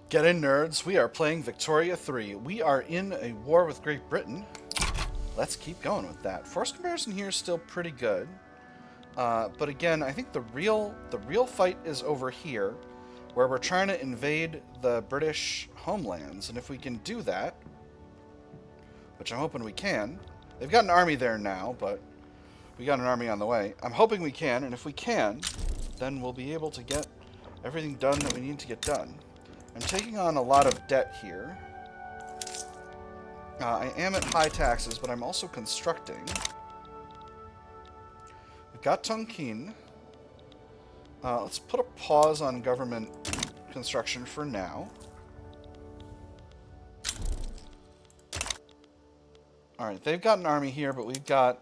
Get in, nerds. We are playing Victoria 3. We are in a war with Great Britain. Let's keep going with that. Force comparison here is still pretty good. But again, I think the real fight is over here, where we're trying to invade the British homelands. And if we can do that, which I'm hoping we can, they've got an army there now, but we got an army on the way. I'm hoping we can, and if we can, then we'll be able to get everything done that we need to get done. I'm taking on a lot of debt here. I am at high taxes, but I'm also constructing. We've got Tonkin. Let's put a pause on government construction for now. Alright, they've got an army here, but we've got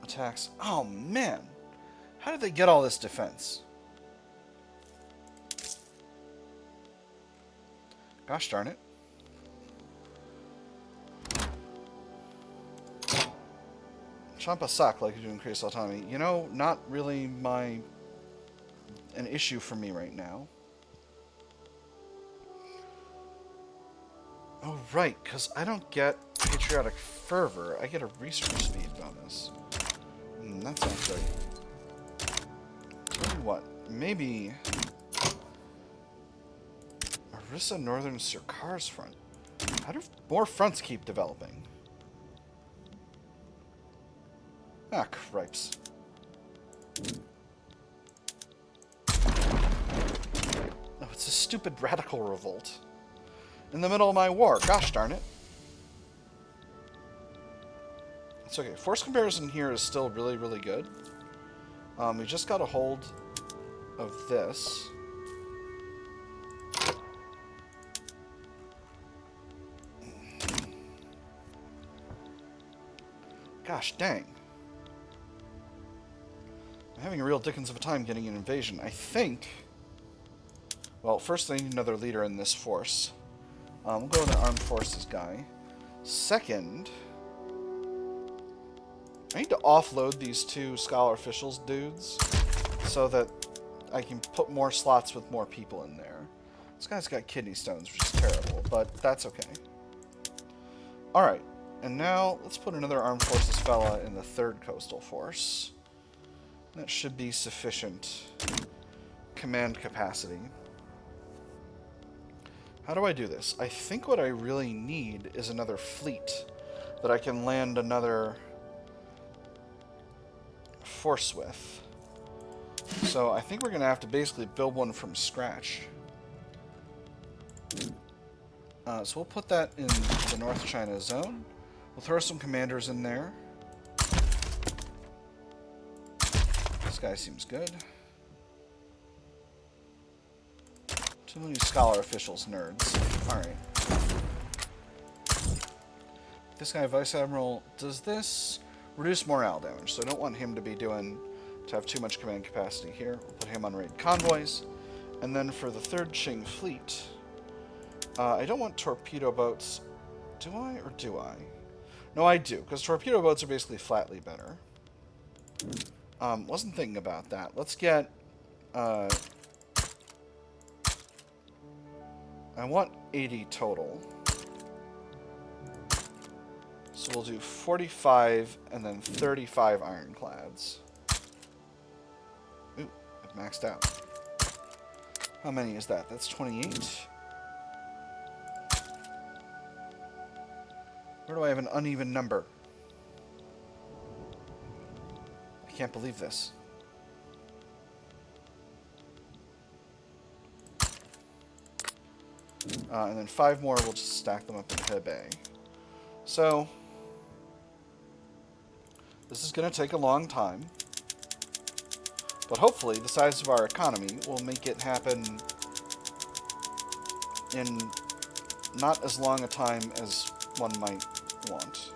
attacks. Oh, man. How did they get all this defense? Gosh darn it. Champasak like to increase autonomy. You know, not really an issue for me right now. Oh, right, because I don't get patriotic fervor. I get a resource speed bonus. That sounds good. Tell you what, maybe Orissa Northern Sirkar's front. How do more fronts keep developing? Ah, cripes. Oh, it's a stupid radical revolt. In the middle of my war. Gosh darn it. It's okay. Force comparison here is still really, really good. We just got a hold of this. Gosh dang. I'm having a real dickens of a time getting an invasion. I think... Well, first I need another leader in this force. We'll go with an armed forces guy. Second... I need to offload these two scholar officials dudes so that I can put more slots with more people in there. This guy's got kidney stones, which is terrible, but that's okay. Alright. And now, let's put another armed forces fella in the 3rd coastal force. That should be sufficient command capacity. How do I do this? I think what I really need is another fleet that I can land another force with. So I think we're going to have to basically build one from scratch. So we'll put that in the North China zone. We'll throw some commanders in there. This guy seems good. Too many scholar officials, nerds. Alright. This guy, Vice Admiral, does this reduce morale damage, so I don't want him to have too much command capacity here. We'll put him on raid convoys. And then for the 3rd Qing fleet, I don't want torpedo boats. Do I, or do I? No, I do, because torpedo boats are basically flatly better. Wasn't thinking about that. Let's get... I want 80 total. So we'll do 45 and then 35 ironclads. Ooh, I've maxed out. How many is that? That's 28. Where do I have an uneven number? I can't believe this. And then 5 more, we'll just stack them up in Hebei. So, this is going to take a long time. But hopefully, the size of our economy will make it happen in not as long a time as one might want.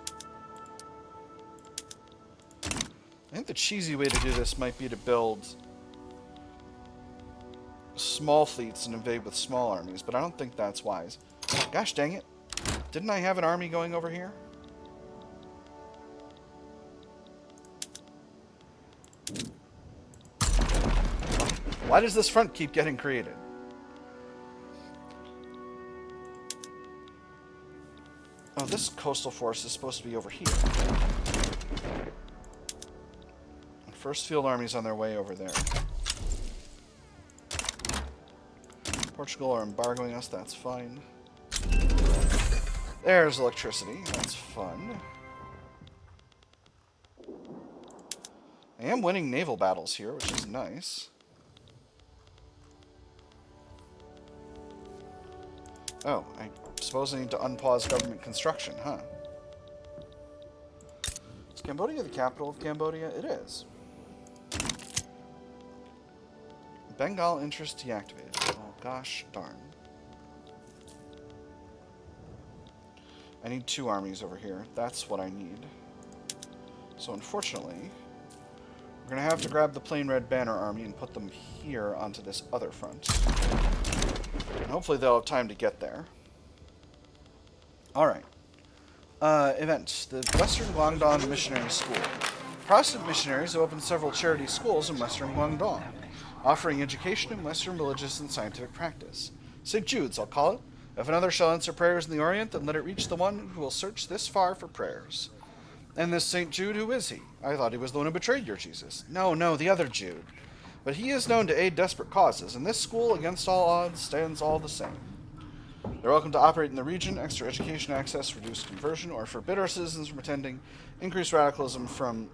I think the cheesy way to do this might be to build small fleets and invade with small armies, but I don't think that's wise. Gosh dang it. Didn't I have an army going over here? Why does this front keep getting created? Oh, this coastal force is supposed to be over here. And First Field Army's on their way over there. Portugal are embargoing us, that's fine. There's electricity, that's fun. I am winning naval battles here, which is nice. Oh, I suppose I need to unpause government construction, huh? Is Cambodia the capital of Cambodia? It is. Bengal interest deactivated. Oh, gosh darn. I need 2 armies over here. That's what I need. So unfortunately, we're going to have to grab the plain red banner army and put them here onto this other front. And hopefully they'll have time to get there. Alright. Event. The Western Guangdong Missionary School. Protestant missionaries have opened several charity schools in Western Guangdong, offering education in Western religious and scientific practice. St. Jude's, I'll call it. If another shall answer prayers in the Orient, then let it reach the one who will search this far for prayers. And this St. Jude, who is he? I thought he was the one who betrayed your Jesus. No, the other Jude. But he is known to aid desperate causes, and this school, against all odds, stands all the same. They're welcome to operate in the region, extra education access, reduced conversion, or forbid our citizens from attending, increase radicalism from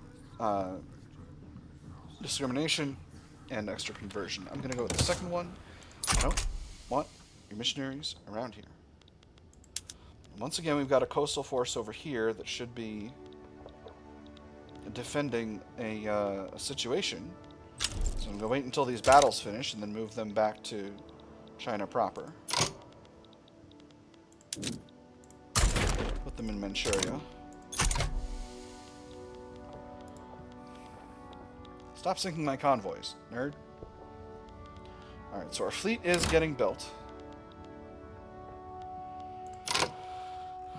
discrimination, and extra conversion. I'm going to go with the second one. I don't want your missionaries around here. And once again, we've got a coastal force over here that should be defending a situation. So I'm going to wait until these battles finish and then move them back to China proper. Put them in Manchuria. Stop sinking my convoys, nerd. Alright, so our fleet is getting built.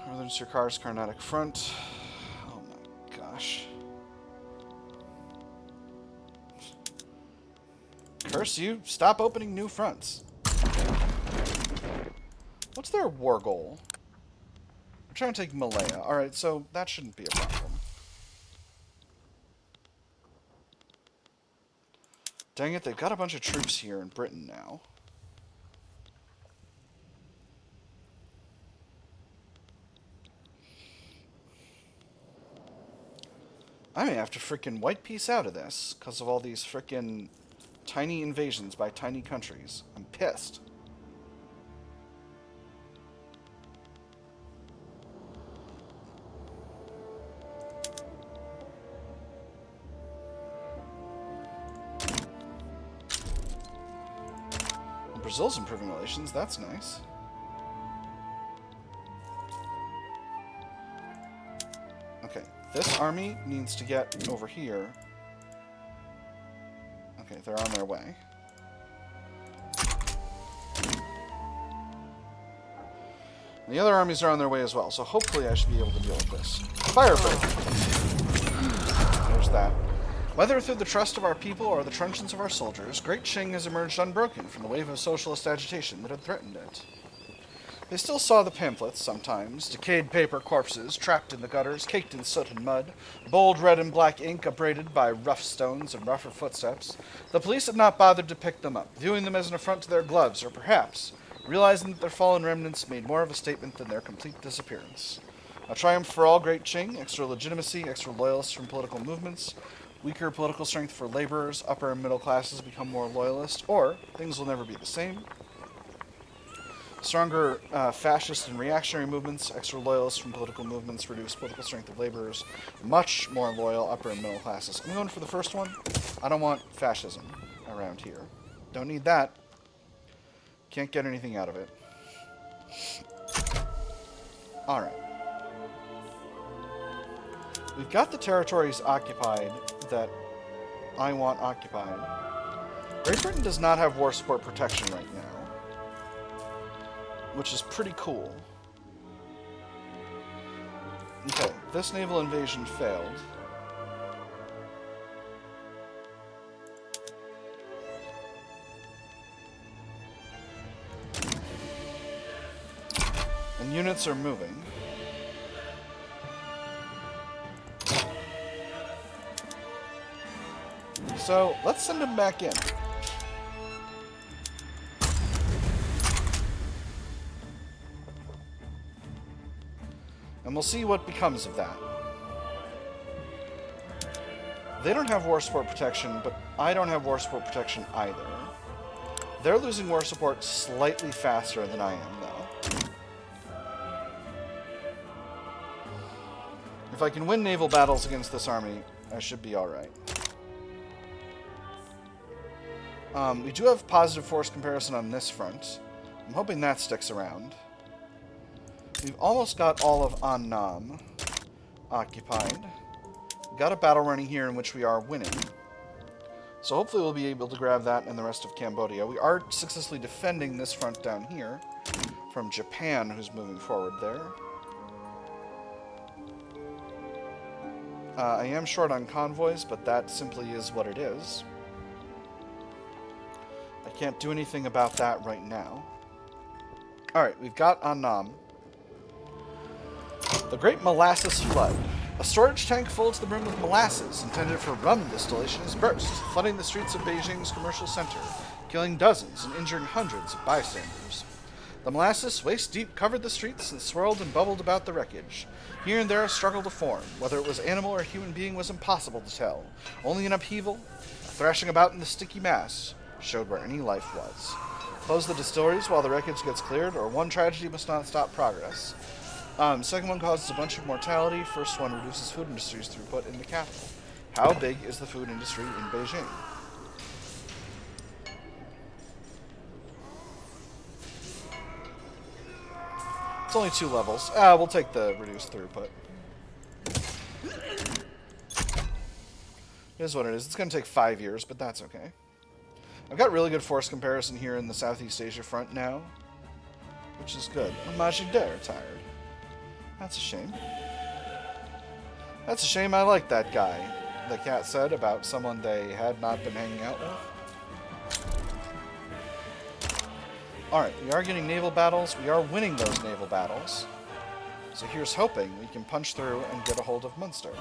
Northern Sirkar's Carnatic Front. Oh my gosh. Curse you, stop opening new fronts. What's their war goal? We're trying to take Malaya. Alright, so that shouldn't be a problem. Dang it, they've got a bunch of troops here in Britain now. I may have to frickin' white piece out of this because of all these frickin' tiny invasions by tiny countries. I'm pissed. Brazil's improving relations, that's nice. Okay, this army needs to get over here. Okay, they're on their way. And the other armies are on their way as well, so hopefully I should be able to deal with this. Firebreak! There's that. Whether through the trust of our people or the truncheons of our soldiers, Great Qing has emerged unbroken from the wave of socialist agitation that had threatened it. They still saw the pamphlets, sometimes, decayed paper corpses trapped in the gutters, caked in soot and mud, bold red and black ink abraded by rough stones and rougher footsteps. The police had not bothered to pick them up, viewing them as an affront to their gloves, or perhaps realizing that their fallen remnants made more of a statement than their complete disappearance. A triumph for all Great Qing, extra legitimacy, extra loyalists from political movements, weaker political strength for laborers, upper and middle classes become more loyalist, or things will never be the same. Stronger fascist and reactionary movements, extra loyalists from political movements, reduce political strength of laborers, much more loyal upper and middle classes. I'm going for the first one. I don't want fascism around here. Don't need that. Can't get anything out of it. Alright. We've got the territories occupied that I want occupied. Great Britain does not have war support protection right now, which is pretty cool. Okay, this naval invasion failed. And units are moving. So let's send him back in. And we'll see what becomes of that. They don't have war support protection, but I don't have war support protection either. They're losing war support slightly faster than I am, though. If I can win naval battles against this army, I should be alright. We do have positive force comparison on this front. I'm hoping that sticks around. We've almost got all of Annam occupied. We've got a battle running here in which we are winning. So hopefully we'll be able to grab that and the rest of Cambodia. We are successfully defending this front down here from Japan, who's moving forward there. I am short on convoys, but that simply is what it is. I can't do anything about that right now. Alright, we've got Annam. The Great Molasses Flood. A storage tank full to the brim with molasses intended for rum distillation has burst, flooding the streets of Beijing's commercial center, killing dozens and injuring hundreds of bystanders. The molasses, waist-deep, covered the streets and swirled and bubbled about the wreckage. Here and there a struggle to form. Whether it was animal or human being was impossible to tell. Only an upheaval, a thrashing about in the sticky mass, showed where any life was. Close the distilleries while the wreckage gets cleared, or one tragedy must not stop progress. Second one causes a bunch of mortality. First one reduces food industry's throughput in the capital. How big is the food industry in Beijing? It's only 2 levels. We'll take the reduced throughput. It is what it is. It's going to take 5 years, but that's okay. I've got really good force comparison here in the Southeast Asia front now, which is good. Majideh retired. That's a shame. That's a shame. I like that guy, the cat said about someone they had not been hanging out with. Alright, we are getting naval battles. We are winning those naval battles. So here's hoping we can punch through and get a hold of Munster,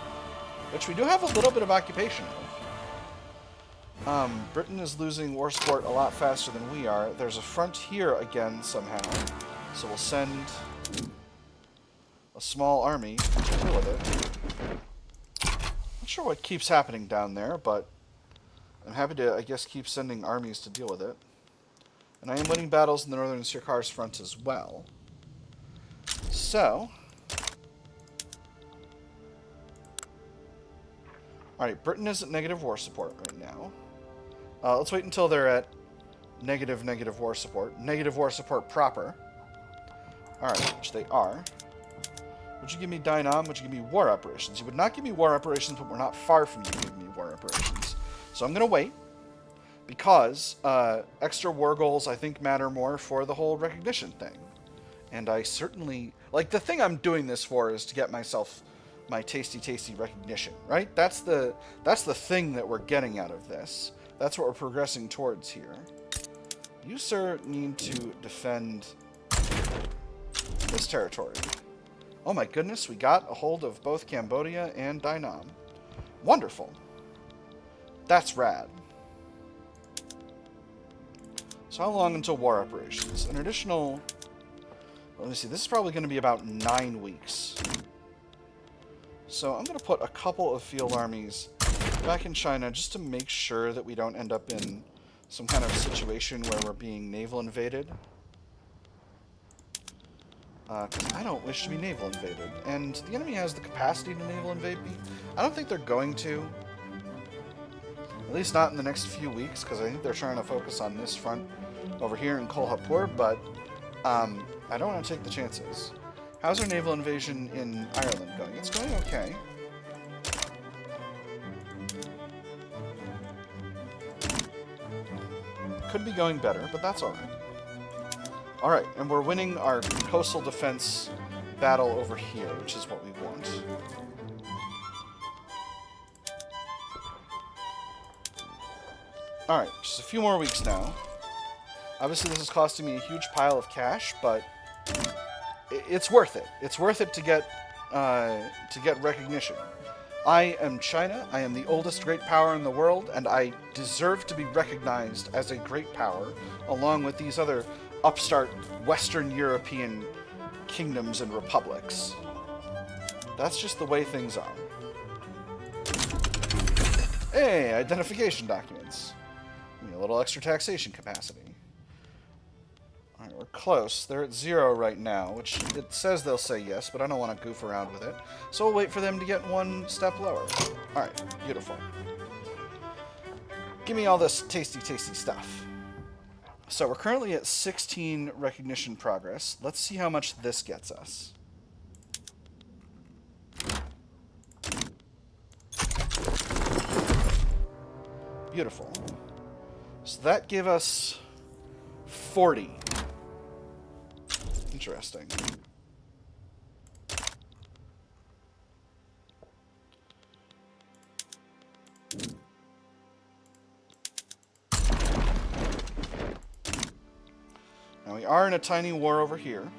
which we do have a little bit of occupation of. Britain is losing war support a lot faster than we are. There's a front here again somehow. So we'll send a small army to deal with it. Not sure what keeps happening down there, but I'm happy to, I guess, keep sending armies to deal with it. And I am winning battles in the Northern Sirkar's front as well. So, alright, Britain is at negative war support right now. Let's wait until they're at negative war support. Negative war support proper. Alright, which they are. Would you give me Dai Nam? Would you give me war operations? You would not give me war operations, but we're not far from you giving me war operations. So I'm going to wait, because extra war goals, I think, matter more for the whole recognition thing. And I certainly... Like, the thing I'm doing this for is to get myself my tasty recognition, right? That's the thing that we're getting out of this. That's what we're progressing towards here. You, sir, need to defend this territory. Oh my goodness, we got a hold of both Cambodia and Dai Nam. Wonderful. That's rad. So how long until war operations? An additional... Let me see, this is probably going to be about 9 weeks. So I'm going to put a couple of field armies back in China just to make sure that we don't end up in some kind of situation where we're being naval invaded. Because I don't wish to be naval invaded. And the enemy has the capacity to naval invade me. I don't think they're going to. At least not in the next few weeks, because I think they're trying to focus on this front over here in Kolhapur, but I don't want to take the chances. How's our naval invasion in Ireland going? It's going okay. Could be going better, but that's alright. Alright, and we're winning our coastal defense battle over here, which is what we want. Alright, just a few more weeks now. Obviously this is costing me a huge pile of cash, but it's worth it. It's worth it to get recognition. I am China. I am the oldest great power in the world, and I deserve to be recognized as a great power, along with these other upstart Western European kingdoms and republics. That's just the way things are. Hey, identification documents. Give me a little extra taxation capacity. Alright, we're close. They're at 0 right now, which it says they'll say yes, but I don't want to goof around with it. So we'll wait for them to get one step lower. Alright, beautiful. Give me all this tasty, tasty stuff. So we're currently at 16 recognition progress. Let's see how much this gets us. Beautiful. So that gave us 40. Interesting. Now we are in a tiny war over here.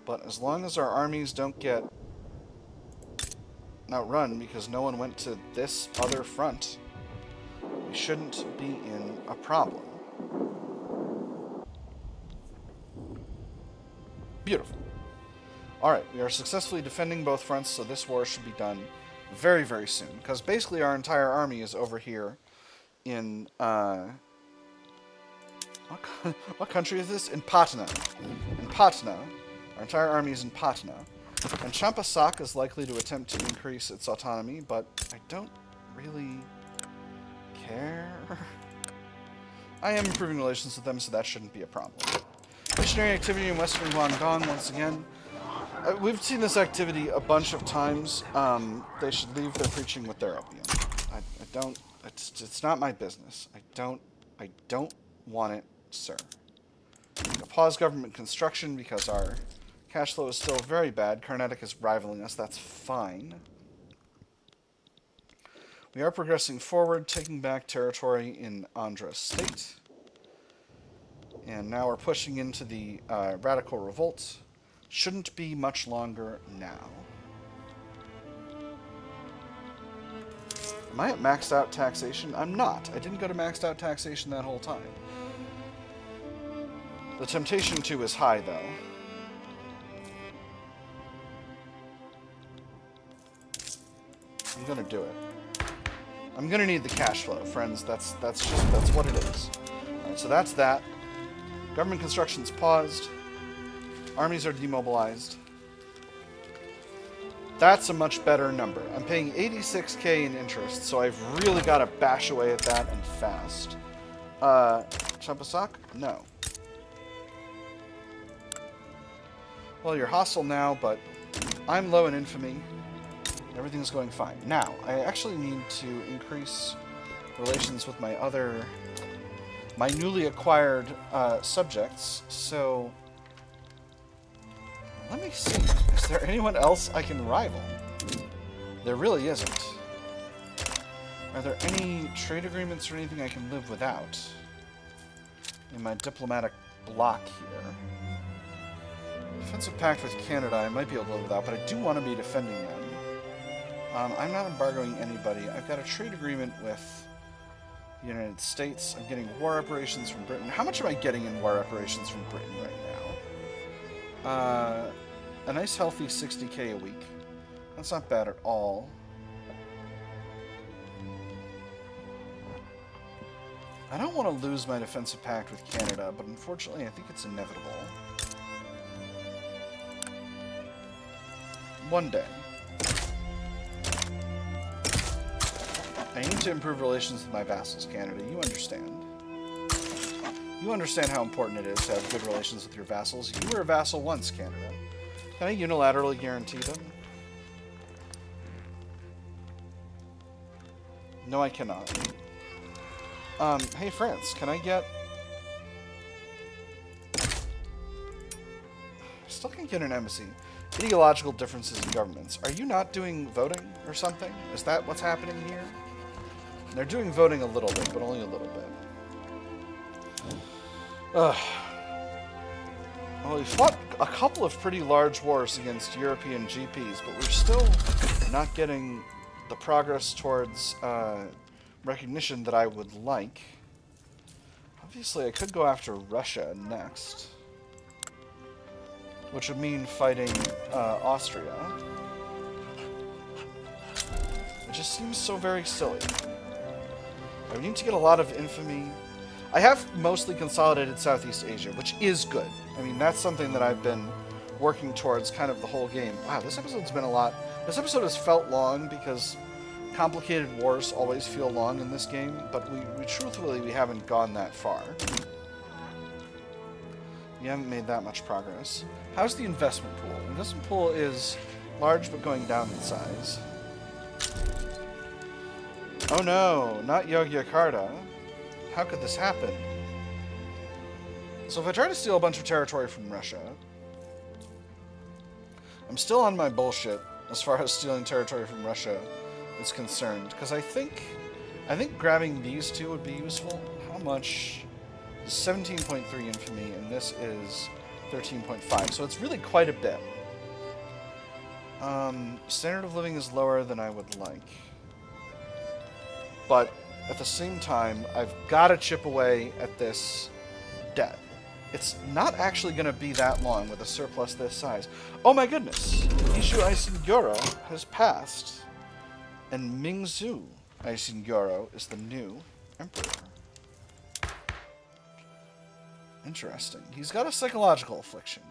But as long as our armies don't get outrun because no one went to this other front, we shouldn't be in a problem. Beautiful. Alright, we are successfully defending both fronts, so this war should be done very, very soon. Because basically our entire army is over here in, what country is this? In Patna. In Patna. Our entire army is in Patna. And Champasak is likely to attempt to increase its autonomy, but I don't really care. I am improving relations with them, so that shouldn't be a problem. Missionary activity in Western Guangdong, once again. We've seen this activity a bunch of times. They should leave their preaching with their opium. I don't... It's not my business. I don't want it, sir. Pause government construction because our cash flow is still very bad. Carnatic is rivaling us. That's fine. We are progressing forward, taking back territory in Andhra State. And now we're pushing into the radical revolt. Shouldn't be much longer now. Am I at maxed out taxation? I'm not. I didn't go to maxed out taxation that whole time. The temptation to is high, though. I'm gonna do it. I'm gonna need the cash flow, friends. That's what it is. Alright, so that's that. Government construction's paused. Armies are demobilized. That's a much better number. I'm paying 86k in interest, so I've really got to bash away at that and fast. Champasak? No. Well, you're hostile now, but I'm low in infamy. Everything's going fine. Now, I actually need to increase relations with my newly acquired subjects, so let me see. Is there anyone else I can rival? There really isn't. Are there any trade agreements or anything I can live without in my diplomatic block here? Defensive pact with Canada I might be able to live without, but I do want to be defending them. I'm not embargoing anybody. I've got a trade agreement with the United States. I'm getting war reparations from Britain. How much am I getting in war reparations from Britain right now? A nice healthy 60k a week. That's not bad at all. I don't want to lose my defensive pact with Canada, but unfortunately I think it's inevitable. One day. I need to improve relations with my vassals, Canada. You understand. You understand how important it is to have good relations with your vassals. You were a vassal once, Canada. Can I unilaterally guarantee them? No, I cannot. Hey, France, can I get... I still can't get an embassy. Ideological differences in governments. Are you not doing voting or something? Is that what's happening here? They're doing voting a little bit, but only a little bit. Ugh. Well, we fought a couple of pretty large wars against European GPs, but we're still not getting the progress towards recognition that I would like. Obviously, I could go after Russia next, which would mean fighting Austria. It just seems so very silly. I need to get a lot of infamy. I have mostly consolidated Southeast Asia, which is good. I mean, that's something that I've been working towards kind of the whole game. Wow, this episode's been a lot. This episode has felt long because complicated wars always feel long in this game, but we truthfully, we haven't gone that far. We haven't made that much progress. How's the investment pool? The investment pool is large, but going down in size. Oh no, not Yogyakarta. How could this happen? So if I try to steal a bunch of territory from Russia, I'm still on my bullshit as far as stealing territory from Russia is concerned, because I think grabbing these two would be useful. How much? 17.3 infamy, and this is 13.5, so it's really quite a bit. Standard of living is lower than I would like, but at the same time, I've got to chip away at this debt. It's not actually going to be that long with a surplus this size. Oh my goodness! Ishu Aisinguro has passed, and Mingzhu Aisinguro is the new emperor. Interesting. He's got a psychological affliction.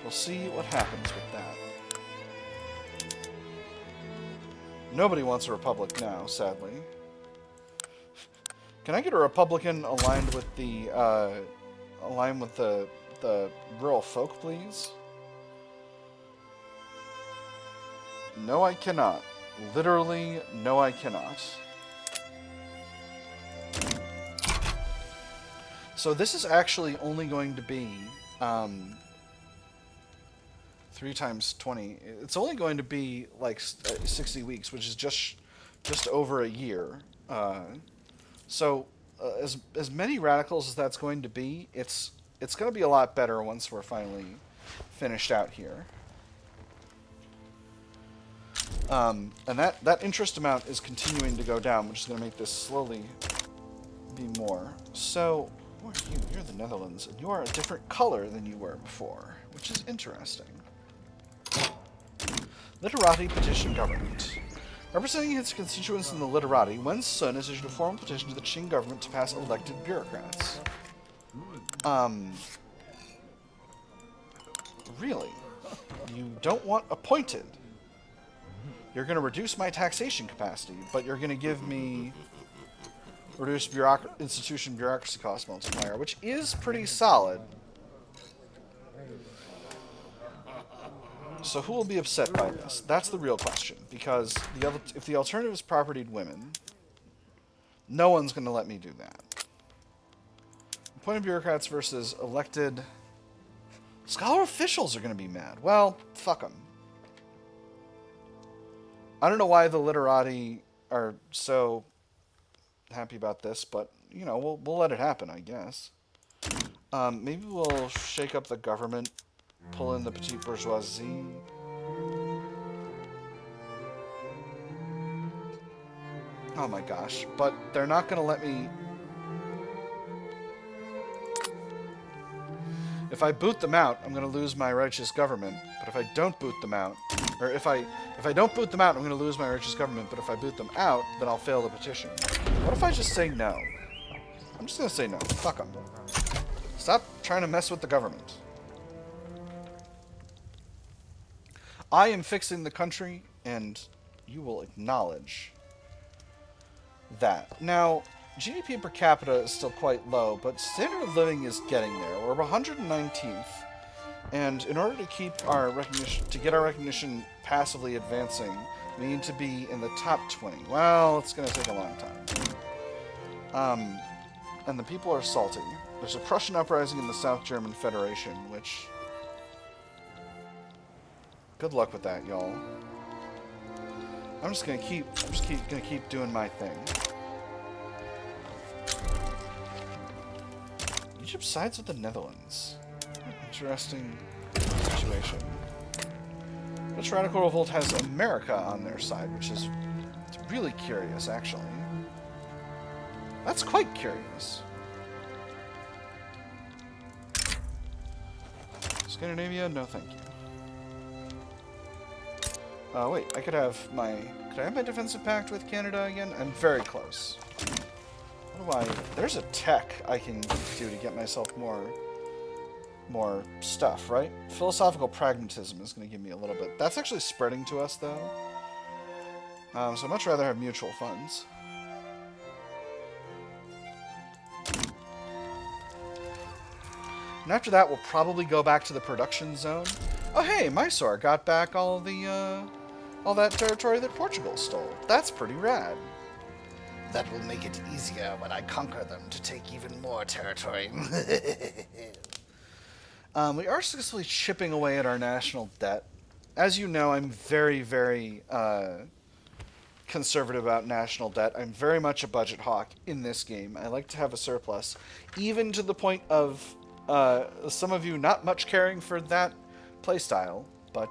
We'll see what happens with that. Nobody wants a republic now, sadly. Can I get a Republican aligned with the rural folk, please? No, I cannot. Literally, no, I cannot. So this is actually only going to be 3 times 20. It's only going to be like 60 weeks, which is just over a year. So as many radicals as that's going to be, it's going to be a lot better once we're finally finished out here. And that interest amount is continuing to go down, which is going to make this slowly be more. So, who are you? You're the Netherlands, and you are a different color than you were before, which is interesting. Literati petition government. Representing his constituents in the literati, Wen Sun has issued a formal petition to the Qing government to pass elected bureaucrats. Really? You don't want appointed? You're going to reduce my taxation capacity, but you're going to give me reduced institution bureaucracy cost multiplier, which is pretty solid. So who will be upset by this? That's the real question, because if the alternative is propertied women, no one's going to let me do that. Appointed bureaucrats versus elected scholar officials are going to be mad. Well, fuck them. I don't know why the literati are so happy about this, but, you know, we'll let it happen, I guess. Maybe we'll shake up the government, pull in the petite bourgeoisie. Oh my gosh, but they're not going to let me... If I boot them out, I'm going to lose my righteous government, but if I don't boot them out... Or if I don't boot them out, I'm going to lose my righteous government, but if I boot them out, then I'll fail the petition. What if I just say no? I'm just going to say no. Fuck them. Stop trying to mess with the government. I am fixing the country, and you will acknowledge that. Now, GDP per capita is still quite low, but standard of living is getting there. We're 119th, and in order to keep our recognition, to get our recognition passively advancing, we need to be in the top 20. Well, it's going to take a long time. And the people are salty. There's a Prussian uprising in the South German Federation, which... Good luck with that, y'all. I'm just gonna keep doing my thing. You Egypt sides with the Netherlands. Interesting situation. The Tyrannical Revolt has America on their side, which is really curious, actually. That's quite curious. Scandinavia? No, thank you. Wait, could I have my defensive pact with Canada again? I'm very close. What do there's a tech I can do to get myself more stuff, right? Philosophical pragmatism is going to give me a little bit. That's actually spreading to us, though. So I'd much rather have mutual funds. And after that, we'll probably go back to the production zone. Oh, hey, Mysore got back all that territory that Portugal stole. That's pretty rad. That will make it easier when I conquer them to take even more territory. We are successfully chipping away at our national debt. As you know, I'm very, very conservative about national debt. I'm very much a budget hawk in this game. I like to have a surplus, even to the point of some of you not much caring for that playstyle, but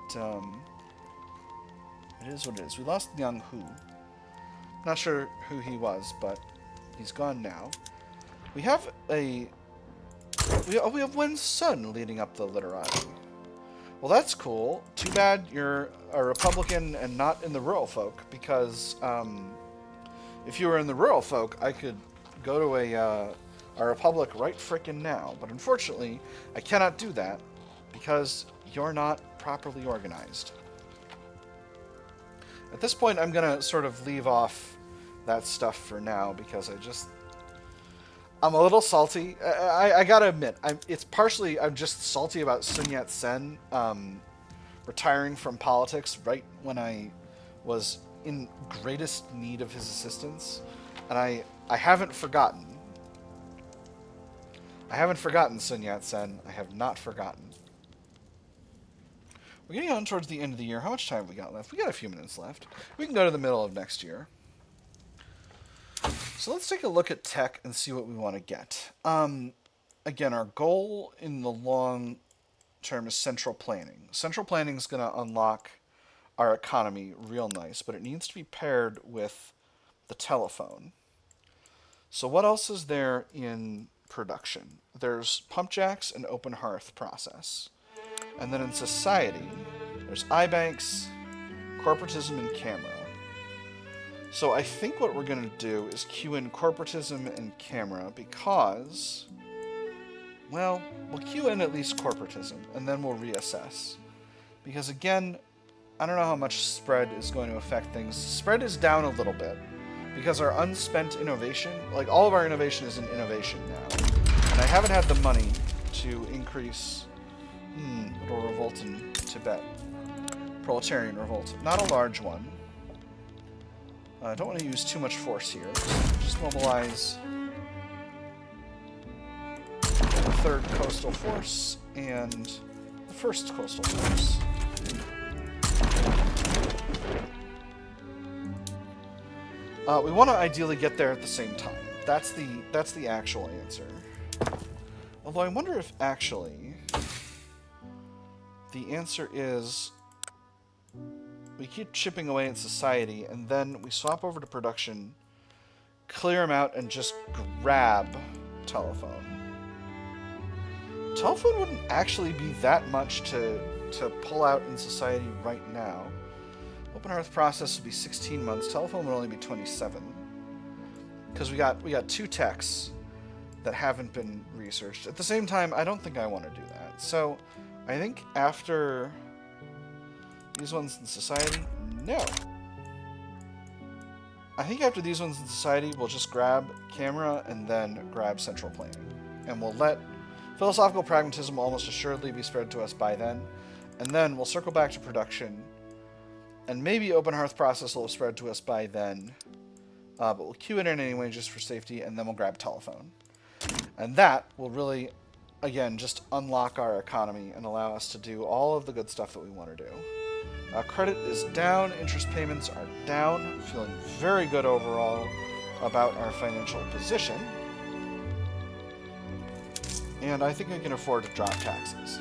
it is what it is. We lost Liang Hu. Not sure who he was, but he's gone now. We have we have Wen's son leading up the literati. Well, that's cool. Too bad you're a Republican and not in the rural folk, because if you were in the rural folk, I could go to a republic right frickin' now. But unfortunately, I cannot do that because you're not properly organized. At this point, I'm going to sort of leave off that stuff for now because I'm a little salty. I gotta admit, it's partially I'm just salty about Sun Yat-Sen retiring from politics right when I was in greatest need of his assistance. And I haven't forgotten. I haven't forgotten Sun Yat-Sen. I have not forgotten. We're getting on towards the end of the year. How much time have we got left? We got a few minutes left. We can go to the middle of next year. So let's take a look at tech and see what we want to get. Again, our goal in the long term is central planning. Central planning is going to unlock our economy real nice, but it needs to be paired with the telephone. So what else is there in production? There's pump jacks and open hearth process. And then in society, there's iBanks, corporatism, and camera. So I think what we're going to do is queue in corporatism and camera because, well, we'll queue in at least corporatism, and then we'll reassess. Because again, I don't know how much spread is going to affect things. Spread is down a little bit because our unspent innovation, like all of our innovation is in innovation now. And I haven't had the money to increase little revolt in Tibet. Proletarian revolt. Not a large one. I don't want to use too much force here. Just mobilize the third coastal force and the first coastal force. We want to ideally get there at the same time. That's the actual answer. Although I wonder if actually the answer is we keep chipping away at society, and then we swap over to production, clear them out, and just grab telephone. Telephone wouldn't actually be that much to pull out in society right now. Open hearth process would be 16 months. Telephone would only be 27. Because we got two techs that haven't been researched. At the same time, I don't think I want to do that. So I think after these ones in society, no. I think after these ones in society, we'll just grab camera and then grab central planning. And we'll let philosophical pragmatism will almost assuredly be spread to us by then. And then we'll circle back to production. And maybe open hearth process will have spread to us by then. But we'll queue it in anyway just for safety, and then we'll grab telephone. And that will really, again, just unlock our economy and allow us to do all of the good stuff that we want to do. Credit is down, interest payments are down, feeling very good overall about our financial position. And I think I can afford to drop taxes.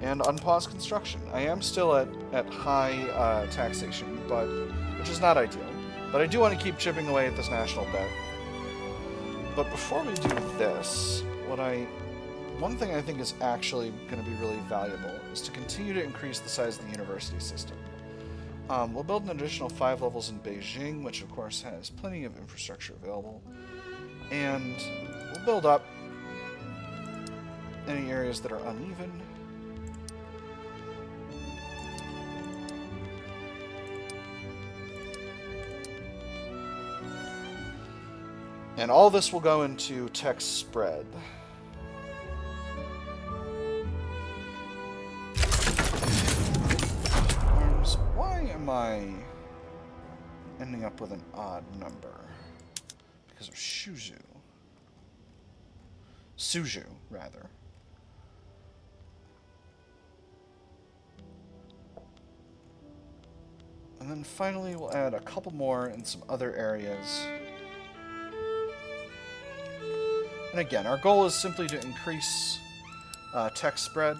And unpause construction. I am still at high taxation, which is not ideal. But I do want to keep chipping away at this national debt. But before we do this, one thing I think is actually going to be really valuable is to continue to increase the size of the university system. We'll build an additional 5 levels in Beijing, which of course has plenty of infrastructure available. And we'll build up any areas that are uneven. And all this will go into text spread. Arms, why am I ending up with an odd number? Because of Suzhou. Suzhou, rather. And then finally we'll add a couple more in some other areas. And again, our goal is simply to increase text spread.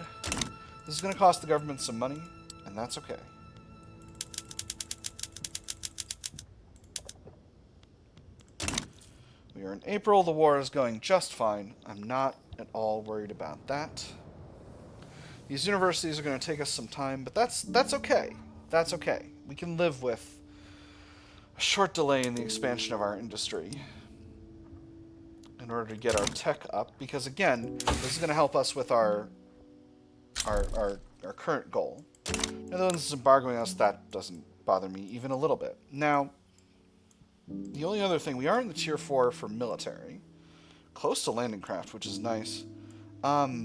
This is going to cost the government some money, and that's okay. We are in April. The war is going just fine. I'm not at all worried about that. These universities are going to take us some time, but that's okay. That's okay. We can live with a short delay in the expansion of our industry in order to get our tech up, because again, this is going to help us with our current goal. Netherlands is embargoing us. That doesn't bother me even a little bit. Now, the only other thing, we are in the tier 4 for military, close to landing craft, which is nice. I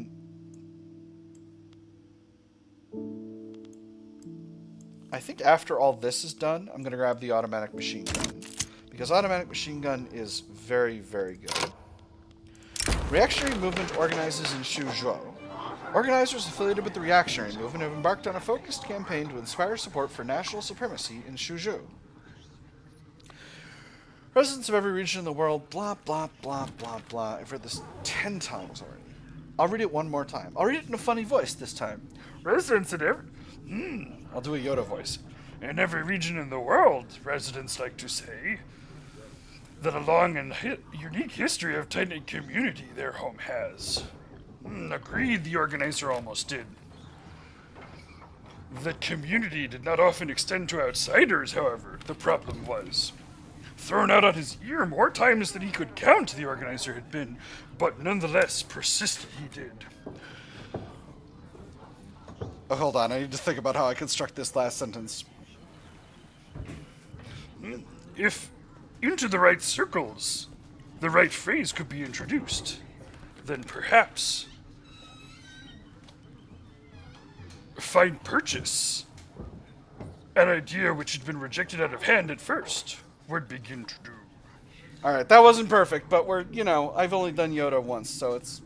think after all this is done, I'm going to grab the automatic machine gun, because automatic machine gun is very, very good. Reactionary movement organizes in Suzhou. Organizers affiliated with the reactionary movement have embarked on a focused campaign to inspire support for national supremacy in Suzhou. Residents of every region in the world, blah, blah, blah, blah, blah. I've read this 10 times already. I'll read it one more time. I'll read it in a funny voice this time. Residents in every... I'll do a Yoda voice. In every region in the world, residents like to say that a long and unique history of tight-knit community their home has. Agreed, the organizer almost did. That community did not often extend to outsiders, however. The problem was thrown out on his ear more times than he could count, the organizer had been, but nonetheless persisted he did. Oh, hold on, I need to think about how I construct this last sentence. If into the right circles the right phrase could be introduced, then perhaps fine purchase, an idea which had been rejected out of hand at first, would begin to do. Alright, that wasn't perfect, but I've only done Yoda once, so it's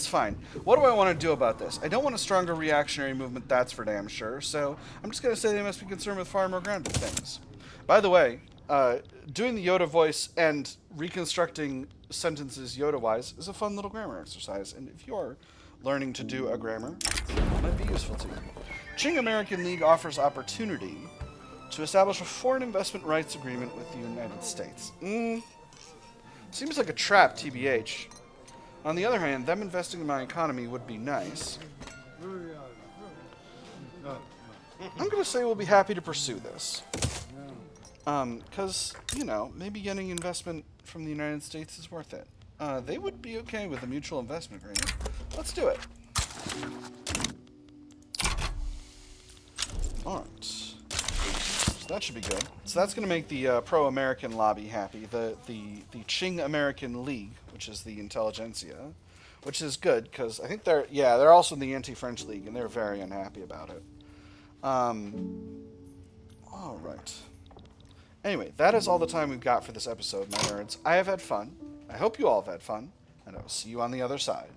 fine. What do I want to do about this? I don't want a stronger reactionary movement, that's for damn sure, so I'm just going to say they must be concerned with far more grounded things. By the way, doing the Yoda voice and reconstructing sentences Yoda-wise is a fun little grammar exercise, and if you're learning to do a grammar, it might be useful to you. Qing American League offers opportunity to establish a foreign investment rights agreement with the United States. Seems like a trap, TBH. On the other hand, them investing in my economy would be nice. I'm going to say we'll be happy to pursue this. Because, maybe getting investment from the United States is worth it. They would be okay with a mutual investment agreement. Let's do it. Alright. So that should be good. So that's going to make the pro-American lobby happy. The Qing American League, which is the intelligentsia, which is good, because I think they're also in the Anti-French League, and they're very unhappy about it. Alright. Anyway, that is all the time we've got for this episode, my nerds. I have had fun. I hope you all have had fun, and I will see you on the other side.